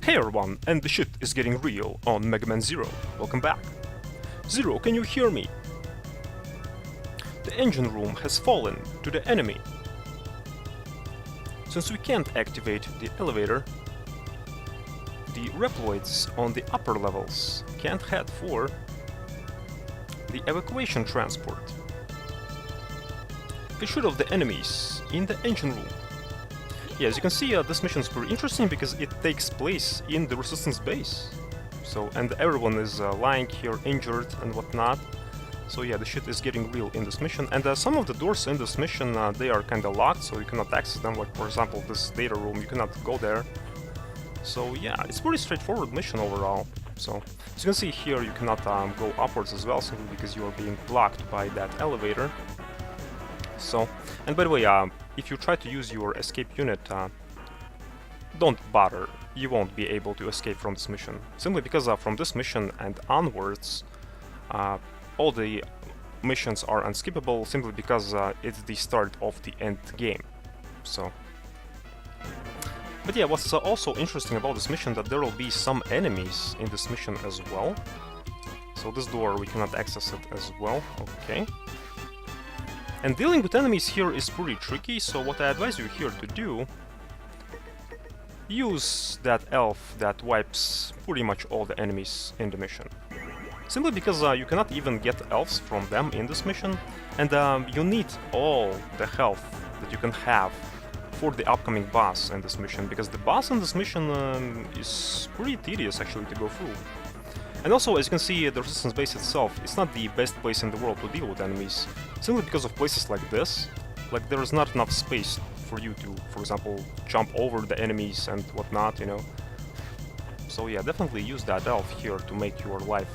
Hey everyone, and the shit is getting real on Mega Man Zero. Welcome back. Zero, can you hear me? The engine room has fallen to the enemy. Since we can't activate the elevator, the Reploids on the upper levels can't head for the evacuation transport. Get rid of the enemies in the engine room. Yeah, as you can see, this mission is pretty interesting because it takes place in the Resistance base. So, and everyone is lying here injured and whatnot. So yeah, the shit is getting real in this mission. And some of the doors in this mission, they are kinda locked, so you cannot access them. Like, for example, this data room, you cannot go there. So yeah, it's pretty straightforward mission overall. So, as you can see here, you cannot go upwards as well, simply because you are being blocked by that elevator. So, and by the way, if you try to use your escape unit, don't bother, you won't be able to escape from this mission. Simply because from this mission and onwards, all the missions are unskippable, simply because it's the start of the end game. So, but yeah, what's also interesting about this mission, that there will be some enemies in this mission as well. So this door, we cannot access it as well, okay. And dealing with enemies here is pretty tricky, so what I advise you here to do, use that elf that wipes pretty much all the enemies in the mission. Simply because you cannot even get elves from them in this mission, and you need all the health that you can have for the upcoming boss in this mission, because the boss in this mission is pretty tedious actually to go through. And also, as you can see, the Resistance base itself is not the best place in the world to deal with enemies, simply because of places like this. Like, there is not enough space for you to, for example, jump over the enemies and whatnot, you know. So yeah, definitely use that elf here to make your life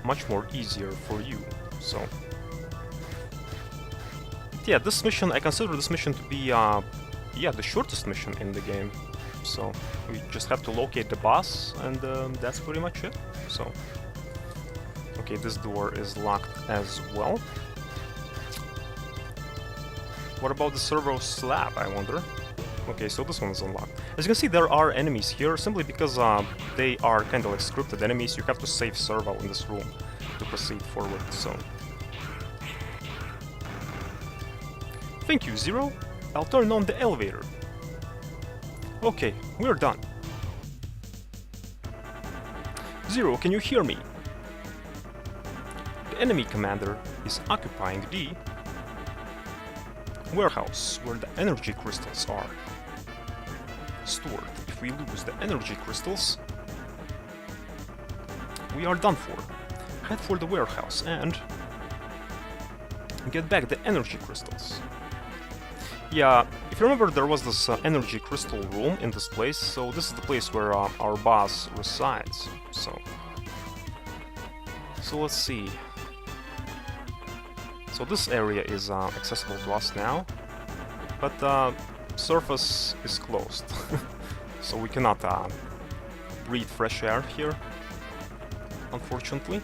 much more easier for you. So yeah, this mission, I consider this mission to be yeah, the shortest mission in the game. So we just have to locate the boss, and that's pretty much it. So okay, this door is locked as well. What about the servo slab, I wonder? Okay, so this one is unlocked. As you can see, there are enemies here, simply because they are kind of like scripted enemies. You have to save servo in this room to proceed forward, so... Thank you, Zero. I'll turn on the elevator. Okay, we're done. Zero, can you hear me? The enemy commander is occupying the warehouse where the energy crystals are stored. If we lose the energy crystals, we are done for. Head for the warehouse and get back the energy crystals. Yeah, if you remember, there was this energy crystal room in this place, so this is the place where our boss resides. So let's see. So this area is accessible to us now, but surface is closed, so we cannot breathe fresh air here, unfortunately.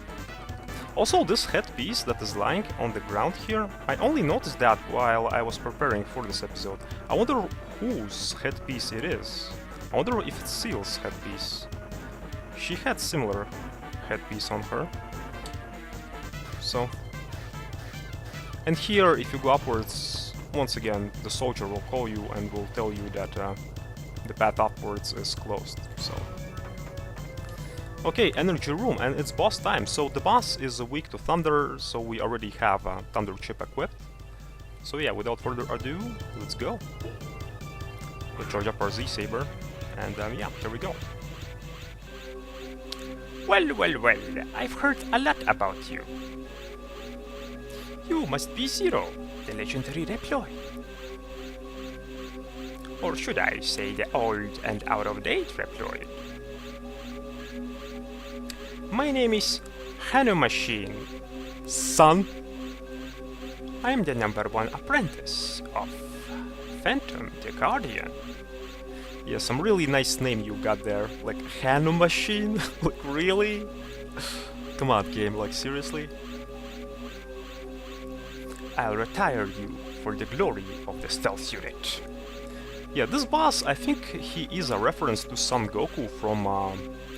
Also, this headpiece that is lying on the ground here, I only noticed that while I was preparing for this episode. I wonder whose headpiece it is. I wonder if it's Seal's headpiece. She had similar headpiece on her. So... And here, if you go upwards, once again, the soldier will call you and will tell you that the path upwards is closed, so... Okay, energy room, and it's boss time. So the boss is weak to thunder, so we already have a thunder chip equipped. So yeah, without further ado, let's go. We'll charge up our Z-Saber, and yeah, here we go. Well, I've heard a lot about you. You must be Zero, the legendary Reploid. Or should I say the old and out-of-date Reploid? My name is Nanomachine, son. I'm the #1 apprentice of Phantom the Guardian. Yeah, some really nice name you got there, like Nanomachine. Like, really? Come on, game, like, seriously? I'll retire you for the glory of the stealth unit. Yeah, this boss, I think he is a reference to Son Goku from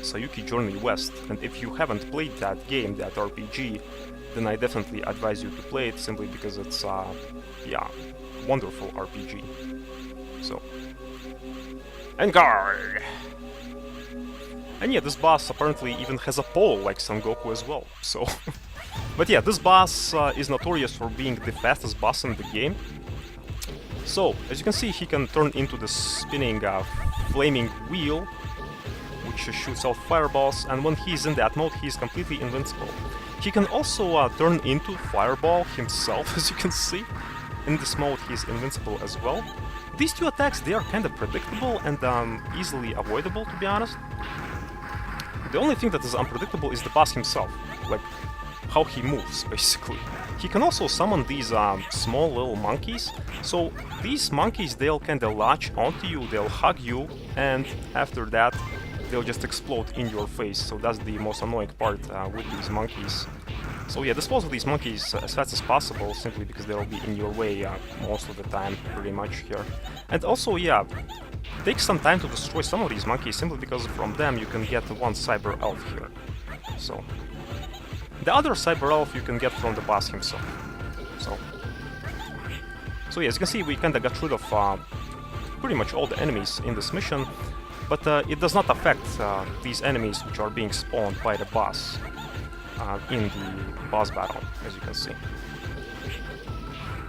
Sayuki Journey West, and if you haven't played that game, that RPG, then I definitely advise you to play it, simply because it's, yeah, wonderful RPG. So, and guard! And yeah, this boss apparently even has a pole like Son Goku as well, so... But yeah, this boss is notorious for being the fastest boss in the game. So, as you can see, he can turn into the spinning flaming wheel, which shoots out fireballs, and when he's in that mode, he's completely invincible. He can also turn into Fireball himself, as you can see. In this mode, he's invincible as well. These two attacks, they are kind of predictable and easily avoidable, to be honest. The only thing that is unpredictable is the boss himself, like how he moves, basically. He can also summon these small little monkeys, so these monkeys, they'll kinda latch onto you, they'll hug you, and after that, they'll just explode in your face, so that's the most annoying part with these monkeys. So yeah, dispose of these monkeys as fast as possible, simply because they'll be in your way most of the time, pretty much here. And also, yeah, take some time to destroy some of these monkeys, simply because from them you can get one Cyber Elf here. So, the other Cyber Elf you can get from the boss himself. So yeah, as you can see, we kinda got rid of pretty much all the enemies in this mission, but it does not affect these enemies which are being spawned by the boss in the boss battle, as you can see.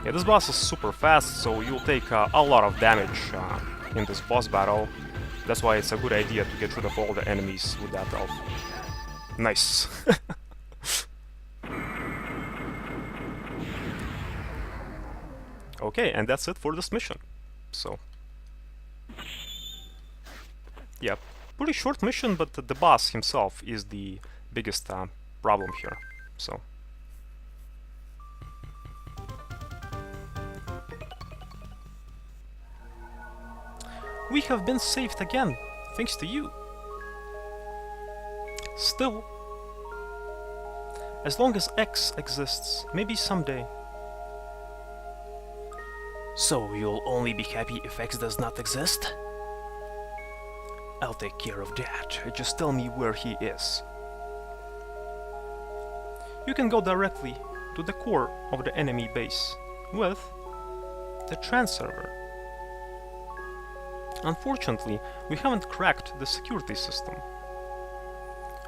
Yeah, this boss is super fast, so you'll take a lot of damage in this boss battle. That's why it's a good idea to get rid of all the enemies with that elf. Nice. Okay, and that's it for this mission. So, yeah, pretty short mission, but the boss himself is the biggest problem here. So, we have been saved again, thanks to you. Still, as long as X exists, maybe someday. So you'll only be happy if X does not exist? I'll take care of that. Just tell me where he is. You can go directly to the core of the enemy base with the transserver. Unfortunately, we haven't cracked the security system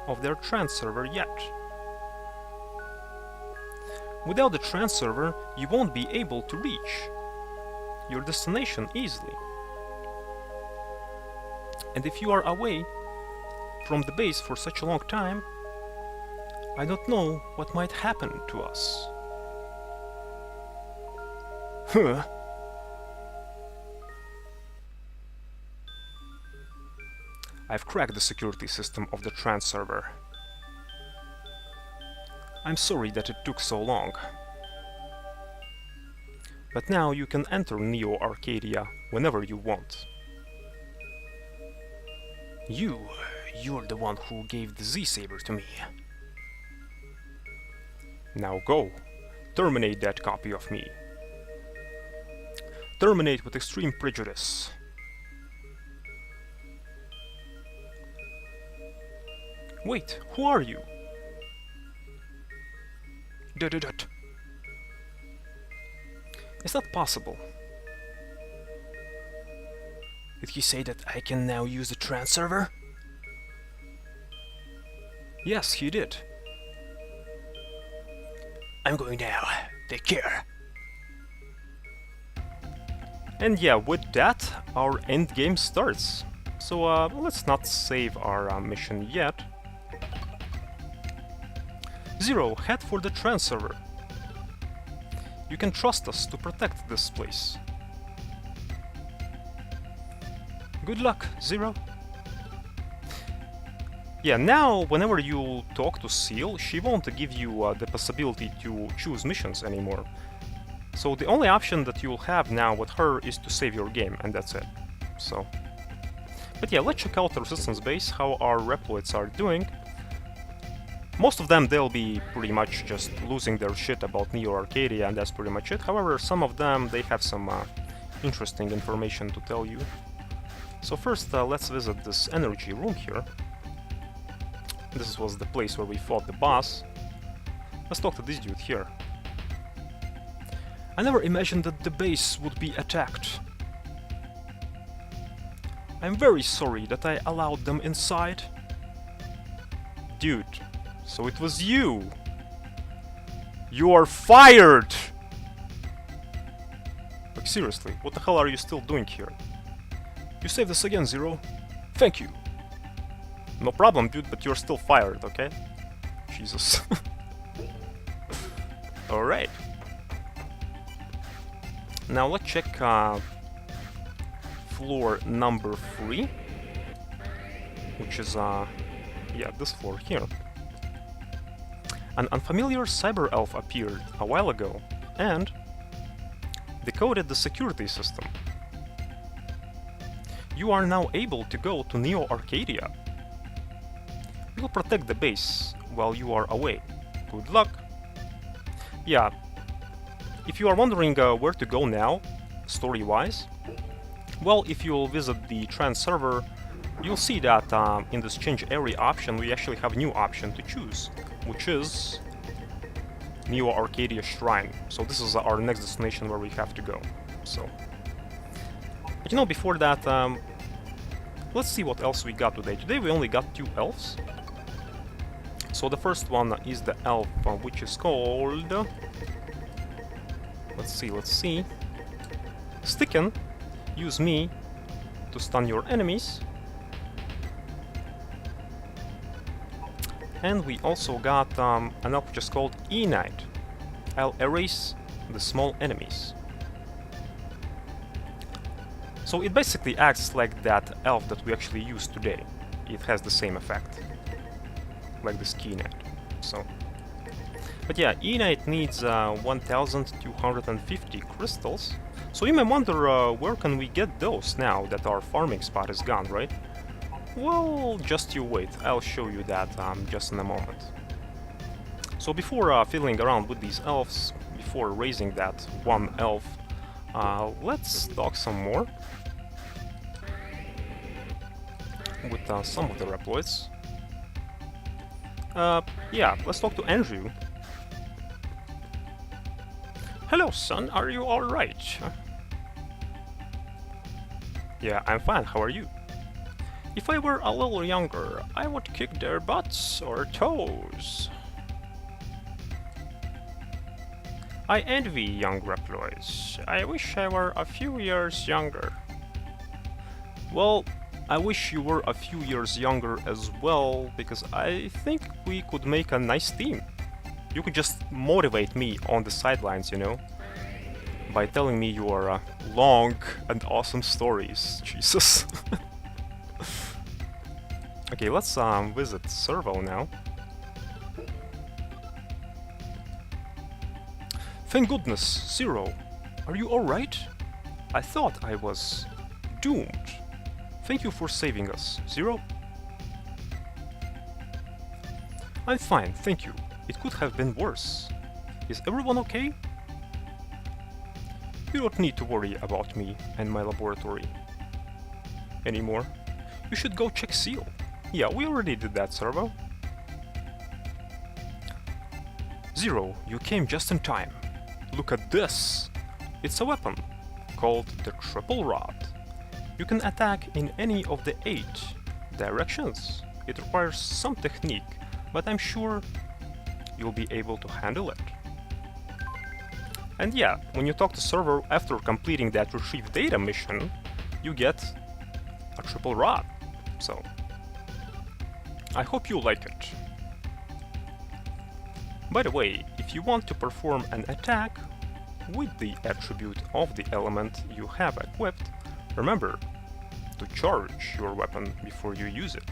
of their transserver yet. Without the transserver, you won't be able to reach your destination easily. And if you are away from the base for such a long time, I don't know what might happen to us. Huh. I've cracked the security system of the transserver. I'm sorry that it took so long. But now you can enter Neo Arcadia whenever you want. You're the one who gave the Z-Saber to me. Now go, terminate that copy of me. Terminate with extreme prejudice. Wait, who are you? Dut. Is that possible? Did he say that I can now use the transserver? Yes, he did. I'm going now. Take care. And yeah, with that, our end game starts. So let's not save our mission yet. Zero, head for the transserver. You can trust us to protect this place. Good luck, Zero. Yeah, now whenever you talk to Seal, she won't give you the possibility to choose missions anymore. So the only option that you'll have now with her is to save your game, and that's it. So, but yeah, let's check out the Resistance base, how our Reploids are doing. Most of them, they'll be pretty much just losing their shit about Neo Arcadia, and that's pretty much it. However, some of them, they have some interesting information to tell you. So first, let's visit this energy room here. This was the place where we fought the boss. Let's talk to this dude here. I never imagined that the base would be attacked. I'm very sorry that I allowed them inside. Dude, so it was you! You are fired! Like seriously, what the hell are you still doing here? You saved us again, Zero. Thank you. No problem, dude, but you're still fired, okay? Jesus. Alright. Now let's check floor number 3. Which is, yeah, this floor here. An unfamiliar cyber elf appeared a while ago and decoded the security system. You are now able to go to Neo Arcadia. We'll protect the base while you are away. Good luck! Yeah, if you are wondering where to go now, story-wise, well, if you'll visit the trans server, you'll see that in this change area option we actually have a new option to choose, which is Neo Arcadia Shrine. So this is our next destination where we have to go. So, but you know, before that, let's see what else we got today. Today we only got 2 elves. So the first one is the elf, which is called... Let's see. Sticken. Use me to stun your enemies. And we also got an elf which is called E-Knight. I'll erase the small enemies. So it basically acts like that elf that we actually used today. It has the same effect. Like this Key-Knight. So, but yeah, E-Knight needs 1250 crystals. So you may wonder where can we get those now that our farming spot is gone, right? Well, just you wait, I'll show you that just in a moment. So before fiddling around with these elves, before raising that one elf, let's talk some more with some of the Reploids. Yeah, let's talk to Andrew. Hello, son, are you alright? Yeah, I'm fine, how are you? If I were a little younger, I would kick their butts or toes. I envy young Reploids. I wish I were a few years younger. Well, I wish you were a few years younger as well, because I think we could make a nice team. You could just motivate me on the sidelines, you know? By telling me your long and awesome stories. Jesus. Okay, let's visit Servo now. Thank goodness, Zero. Are you alright? I thought I was doomed. Thank you for saving us, Zero. I'm fine, thank you. It could have been worse. Is everyone okay? You don't need to worry about me and my laboratory anymore. You should go check Seal. Yeah, we already did that, Servo. Zero, you came just in time. Look at this. It's a weapon called the Triple Rod. You can attack in any of the 8 directions. It requires some technique, but I'm sure you'll be able to handle it. And yeah, when you talk to Server after completing that retrieve data mission, you get a Triple Rod. So, I hope you like it. By the way, if you want to perform an attack with the attribute of the element you have equipped, remember to charge your weapon before you use it.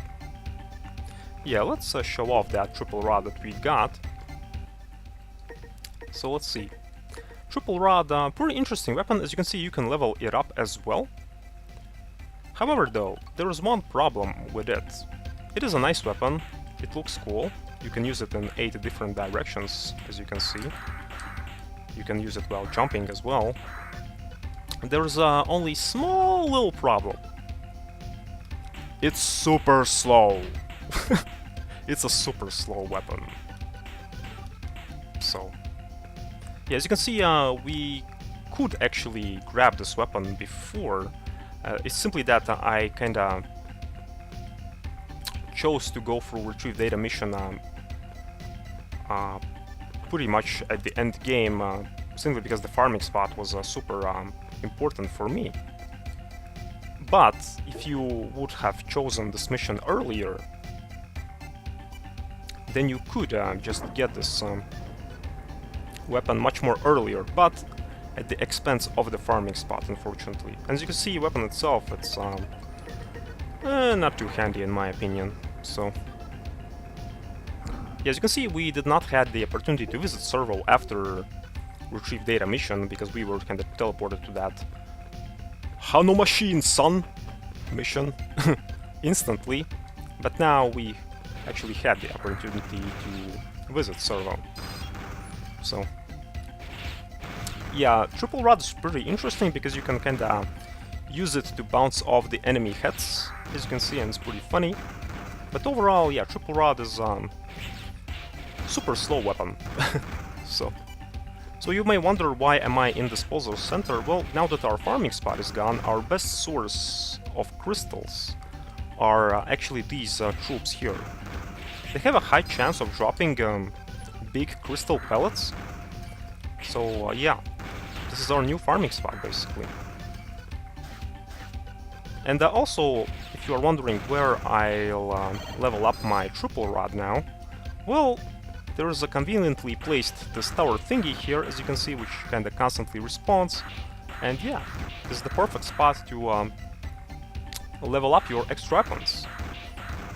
Yeah, let's show off that Triple Rod that we got. So let's see. Triple Rod, pretty interesting weapon. As you can see, you can level it up as well. However though, there is one problem with it. It is a nice weapon, it looks cool. You can use it in 8 different directions, as you can see. You can use it while jumping as well. There's only small little problem. It's super slow. It's a super slow weapon. So, yeah, as you can see, we could actually grab this weapon before. It's simply that I kinda chose to go for retrieve data mission pretty much at the end game, simply because the farming spot was super important for me. But if you would have chosen this mission earlier, then you could just get this weapon much more earlier, but at the expense of the farming spot, unfortunately. As you can see, weapon itself, it's not too handy in my opinion. So, yeah, as you can see, we did not have the opportunity to visit Servo after retrieve data mission because we were kind of teleported to that Nanomachines, son mission instantly. But now we actually had the opportunity to visit Servo. So, yeah, triple rod is pretty interesting because you can kinda use it to bounce off the enemy heads, as you can see, and it's pretty funny. But overall, yeah, triple rod is super slow weapon. So you may wonder, why am I in disposal center? Well, now that our farming spot is gone, our best source of crystals are actually these troops here. They have a high chance of dropping big crystal pellets. So yeah, this is our new farming spot basically. And also, if you are wondering where I'll level up my triple rod now, well, there is a conveniently placed this tower thingy here, as you can see, which kinda constantly responds. And yeah, this is the perfect spot to level up your extra weapons.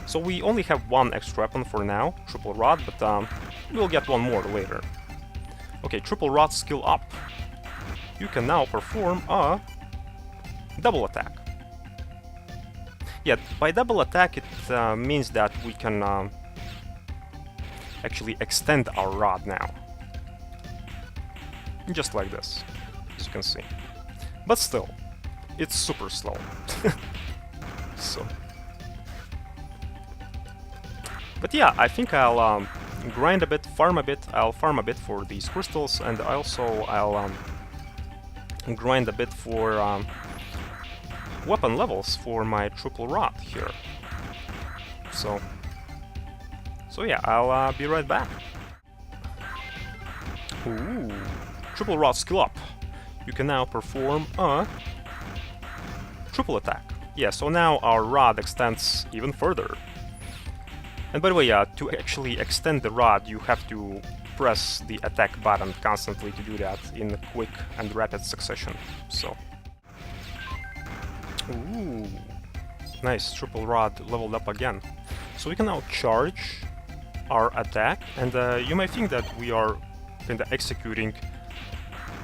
So we only have one extra weapon for now, triple rod, but we'll get one more later. Okay, triple rod skill up. You can now perform a double attack. Yeah, by double attack it means that we can actually extend our rod now. Just like this, as you can see. But still, it's super slow. So. But yeah, I think I'll grind a bit, farm a bit. I'll farm a bit for these crystals, and also I'll grind a bit for weapon levels for my triple rod here. So yeah, I'll be right back. Ooh, triple rod skill up. You can now perform a triple attack. Yeah, so now our rod extends even further. And by the way, to actually extend the rod, you have to press the attack button constantly to do that in quick and rapid succession. So, ooh, nice, triple rod leveled up again. So we can now charge our attack, and you may think that we are kinda executing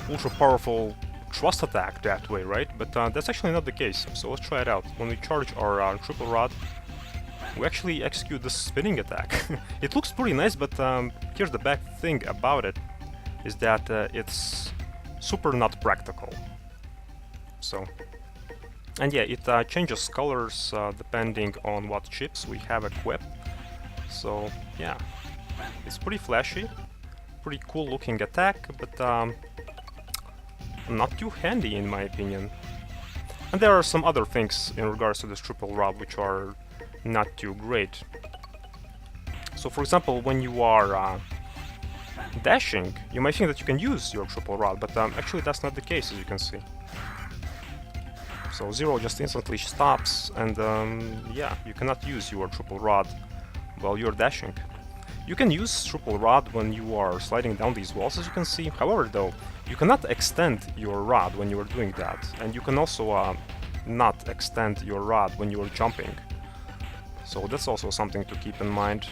ultra powerful thrust attack that way, right? But that's actually not the case, so let's try it out. When we charge our triple rod, we actually execute the spinning attack. It looks pretty nice, but here's the bad thing about it, is that it's super not practical. So, and yeah, it changes colors depending on what chips we have equipped. So yeah, it's pretty flashy, pretty cool looking attack, but not too handy in my opinion. And there are some other things in regards to this triple rod which are not too great. So for example, when you are dashing, you might think that you can use your triple rod, but actually that's not the case, as you can see. So Zero just instantly stops, and yeah, you cannot use your triple rod while you're dashing. You can use triple rod when you are sliding down these walls, as you can see. However, though, you cannot extend your rod when you are doing that, and you can also not extend your rod when you are jumping. So that's also something to keep in mind.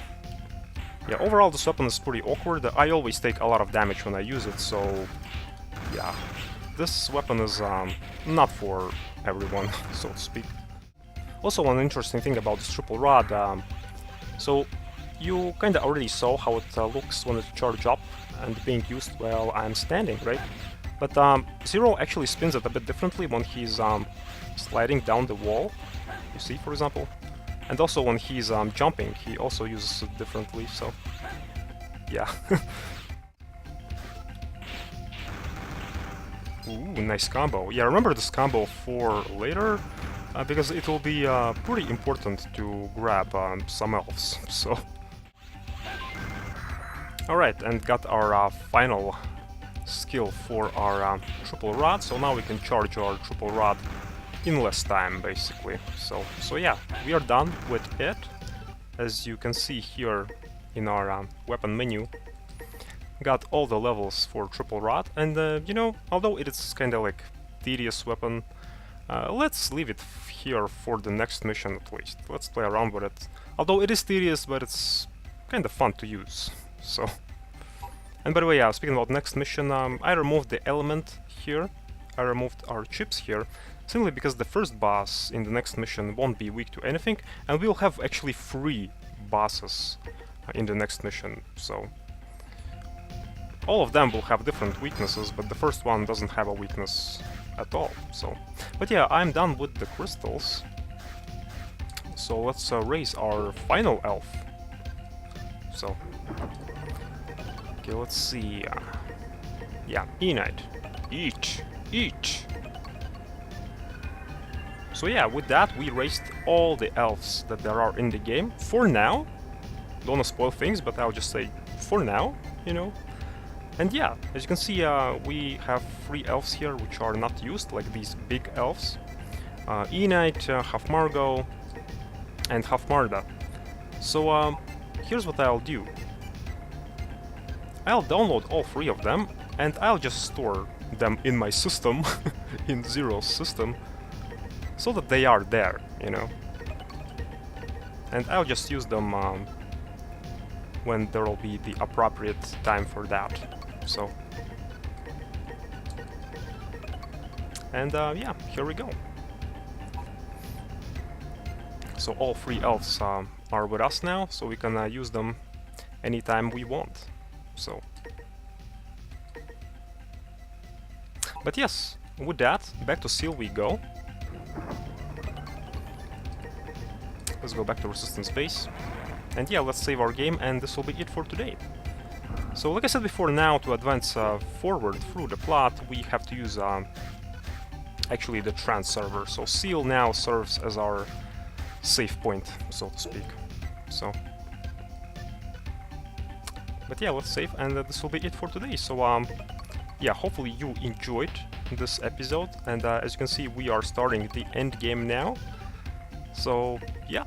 Yeah, overall this weapon is pretty awkward. I always take a lot of damage when I use it, so yeah, this weapon is not for everyone, so to speak. Also, one interesting thing about this triple rod, so you kinda already saw how it looks when it's charged up and being used while I'm standing, right? But Zero actually spins it a bit differently when he's sliding down the wall, you see, for example. And also when he's jumping, he also uses it differently, so yeah. Ooh, nice combo. Yeah, remember this combo for later, because it will be pretty important to grab some elves, so... Alright, and got our final skill for our triple rod, so now we can charge our triple rod in less time, basically. So yeah, we are done with it. As you can see here in our weapon menu, got all the levels for triple rod, and you know, although it is kind of like tedious weapon, let's leave it here for the next mission at least. Let's play around with it. Although it is tedious, but it's kind of fun to use. So, and by the way, yeah, speaking about next mission, I removed the element here. I removed our chips here, simply because the first boss in the next mission won't be weak to anything, and we'll have actually 3 bosses in the next mission. So all of them will have different weaknesses, but the first one doesn't have a weakness at all. So, but yeah, I'm done with the crystals. So let's raise our final elf. So, okay, let's see. Yeah, Enite. Eat. So yeah, with that we raised all the elves that there are in the game. For now. Don't wanna spoil things, but I'll just say for now, you know. And yeah, as you can see, we have 3 elves here which are not used, like these big elves. Enite, half Margot, and half Marda. So here's what I'll do. I'll download all 3 of them, and I'll just store them in my system, in Zero's system, so that they are there, you know. And I'll just use them when there will be the appropriate time for that. So, and yeah, here we go. So all 3 elves are with us now, so we can use them anytime we want. So, but yes, with that, back to Seal we go. Let's go back to Resistance Base. And yeah, let's save our game, and this will be it for today. So, like I said before, now to advance forward through the plot, we have to use actually the trans server. So Seal now serves as our save point, so to speak. So, but yeah, let's save, and this will be it for today. So yeah, hopefully you enjoyed this episode, and as you can see, we are starting the end game now. So yeah,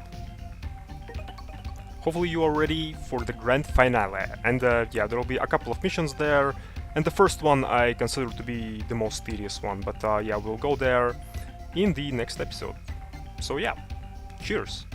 hopefully you are ready for the grand finale. And yeah, there will be a couple of missions there, and the first one I consider to be the most tedious one, but yeah, we'll go there in the next episode. So yeah, cheers!